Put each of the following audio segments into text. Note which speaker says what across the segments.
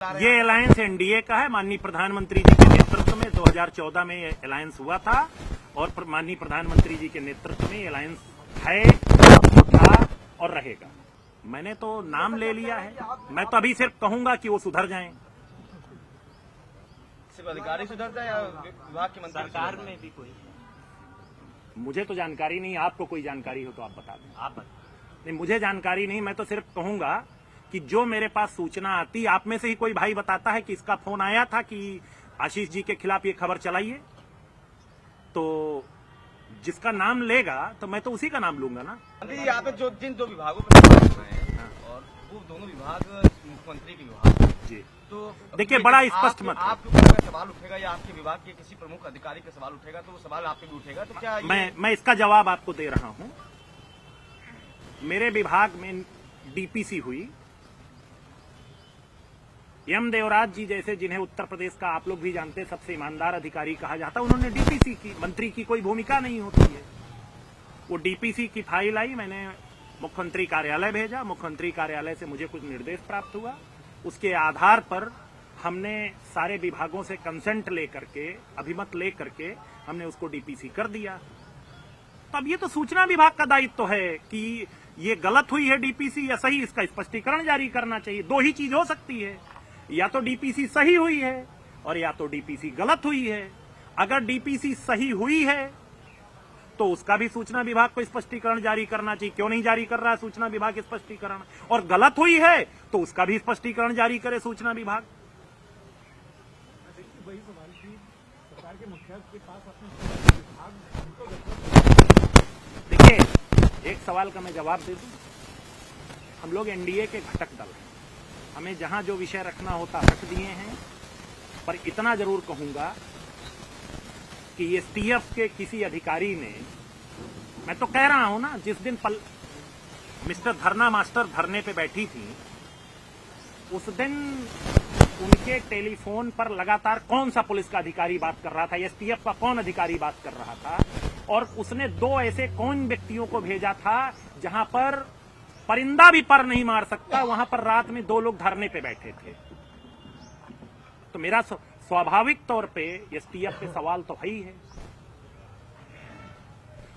Speaker 1: ये alliance NDA का है। माननीय प्रधानमंत्री जी के नेतृत्व में 2014 में ये अलायंस हुआ था और माननीय प्रधानमंत्री जी के नेतृत्व में ये अलायंस है, था और रहेगा। मैंने तो नाम ले लिया है, मैं तो अभी सिर्फ कहूंगा कि वो सुधर जाएं।
Speaker 2: सिर्फ अधिकारी सुधरता है या विभाग के मंत्री?
Speaker 3: सरकार में भी कोई?
Speaker 1: मुझे तो जानकारी नहीं, आपको कोई जानकारी हो तो आप बता दें। आप नहीं, मुझे जानकारी नहीं, मैं तो सिर्फ कहूंगा कि जो मेरे पास सूचना आती, आप में से ही कोई भाई बताता है कि इसका फोन आया था कि आशीष जी के खिलाफ ये खबर चलाइए, तो जिसका नाम लेगा तो मैं तो उसी का नाम लूंगा ना।
Speaker 2: यहाँ पे जिन दो विभागों पर और वो दोनों विभाग मुख्यमंत्री के विभाग
Speaker 1: जी,
Speaker 2: तो
Speaker 1: देखिए बड़ा स्पष्ट मत।
Speaker 2: आपके ऊपर सवाल उठेगा या आपके विभाग के किसी प्रमुख अधिकारी का सवाल उठेगा तो वो सवाल आपके भी उठेगा, तो क्या
Speaker 1: मैं इसका जवाब आपको दे रहा हूं। मेरे विभाग में डीपीसी हुई, एम देवराज जी जैसे, जिन्हें उत्तर प्रदेश का आप लोग भी जानते हैं सबसे ईमानदार अधिकारी कहा जाता, उन्होंने डीपीसी की, मंत्री की कोई भूमिका नहीं होती है। वो डीपीसी की फाइल आई, मैंने मुख्यमंत्री कार्यालय भेजा, मुख्यमंत्री कार्यालय से मुझे कुछ निर्देश प्राप्त हुआ, उसके आधार पर हमने सारे विभागों से कंसेंट लेकर के, अभिमत लेकर के हमने उसको डीपीसी कर दिया। तब ये तो सूचना विभाग का दायित्व है कि ये गलत हुई है डीपीसी या सही, इसका स्पष्टीकरण जारी करना चाहिए। दो ही चीज हो सकती है, या तो डीपीसी सही हुई है और या तो डीपीसी गलत हुई है। अगर डीपीसी सही हुई है तो उसका भी सूचना विभाग को स्पष्टीकरण जारी करना चाहिए। क्यों नहीं जारी कर रहा है सूचना विभाग स्पष्टीकरण? और गलत हुई है तो उसका भी स्पष्टीकरण जारी करे सूचना विभाग। देखिए, एक सवाल का मैं जवाब दे दूं। हम लोग एनडीए के घटक दल हैं, हमें जहां जो विषय रखना होता रख दिए हैं, पर इतना जरूर कहूंगा कि एसटीएफ के किसी अधिकारी ने, मैं तो कह रहा हूं ना, जिस दिन मिस्टर धरना मास्टर धरने पे बैठी थी, उस दिन उनके टेलीफोन पर लगातार कौन सा पुलिस का अधिकारी बात कर रहा था, एसटीएफ का कौन अधिकारी बात कर रहा था, और उसने दो ऐसे कौन व्यक्तियों को भेजा था जहां पर परिंदा भी पर नहीं मार सकता, वहां पर रात में दो लोग धरने पे बैठे थे। तो मेरा स्वाभाविक तौर पे एसटीएफ पे सवाल तो है ही है,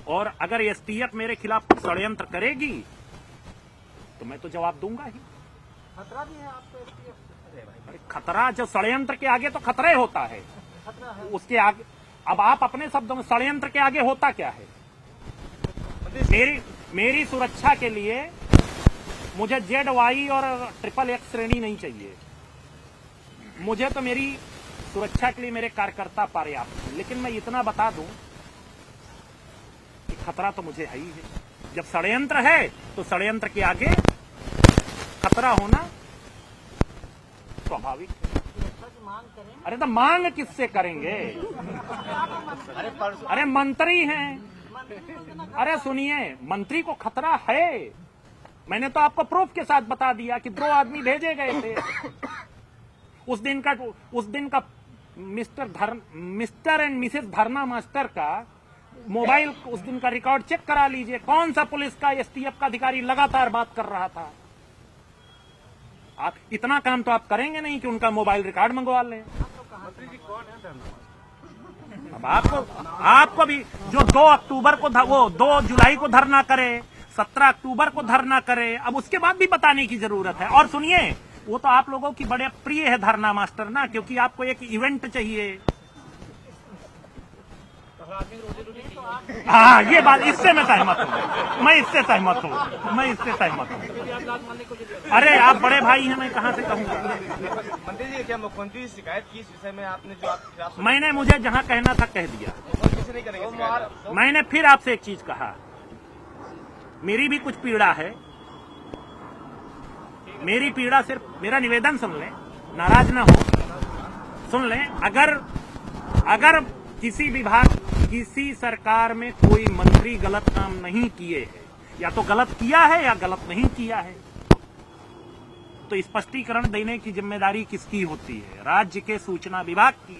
Speaker 1: और अगर एसटीएफ मेरे खिलाफ षड्यंत्र करेगी तो मैं तो जवाब दूंगा ही।
Speaker 3: खतरा भी है आपको एसटीएफ से?
Speaker 1: अरे खतरा, जो षड्यंत्र के आगे तो खतरा ही होता है, उसके आगे। अब आप अपने शब्दों में, षड्यंत्र के आगे होता क्या है? मेरी सुरक्षा के लिए मुझे ZY और XXX श्रेणी नहीं चाहिए। मुझे तो मेरी सुरक्षा के लिए मेरे कार्यकर्ता पर्याप्त हैं, लेकिन मैं इतना बता दूं कि खतरा तो मुझे है ही है। जब षड्यंत्र है तो षड्यंत्र के आगे खतरा होना स्वाभाविक है। अरे तो मांग किससे करेंगे? अरे मंत्री हैं। अरे सुनिए, मंत्री को खतरा है। मैंने तो आपको प्रूफ के साथ बता दिया कि दो आदमी भेजे गए थे। उस दिन का मिस्टर एंड मिसेस धरना मास्टर का मोबाइल, उस दिन का रिकॉर्ड चेक करा लीजिए। कौन सा पुलिस का, एसटीएफ का अधिकारी लगातार बात कर रहा था। आप इतना काम तो आप करेंगे नहीं कि उनका मोबाइल रिकॉर्ड मंगवा लें। अब आपको भी जो 2 अक्टूबर को, वो 2 जुलाई को धरना करे, 17 अक्टूबर को धरना करे, अब उसके बाद भी बताने की जरूरत है। और सुनिए, वो तो आप लोगों की बड़े प्रिय है धरना मास्टर ना, क्योंकि आपको एक इवेंट चाहिए। हाँ, ये बात, इससे मैं सहमत हूँ, मैं इससे सहमत हूँ। अरे आप बड़े भाई हैं, मैं कहाँ से कहूँगा।
Speaker 2: मंत्री जी, क्या मुख्यमंत्री से शिकायत की इस विषय में आपने? जो आपके खिलाफ
Speaker 1: मैंने, मुझे जहाँ कहना था कह दिया।
Speaker 2: किसी नहीं करेंगे।
Speaker 1: मैंने फिर आपसे एक चीज कहा, मेरी भी कुछ पीड़ा है। मेरी पीड़ा सिर्फ, मेरा निवेदन सुन लें, नाराज ना हो, सुन लें। अगर किसी विभाग, किसी सरकार में कोई मंत्री गलत काम नहीं किए है, या तो गलत किया है या गलत नहीं किया है, तो स्पष्टीकरण देने की जिम्मेदारी किसकी होती है? राज्य के सूचना विभाग की।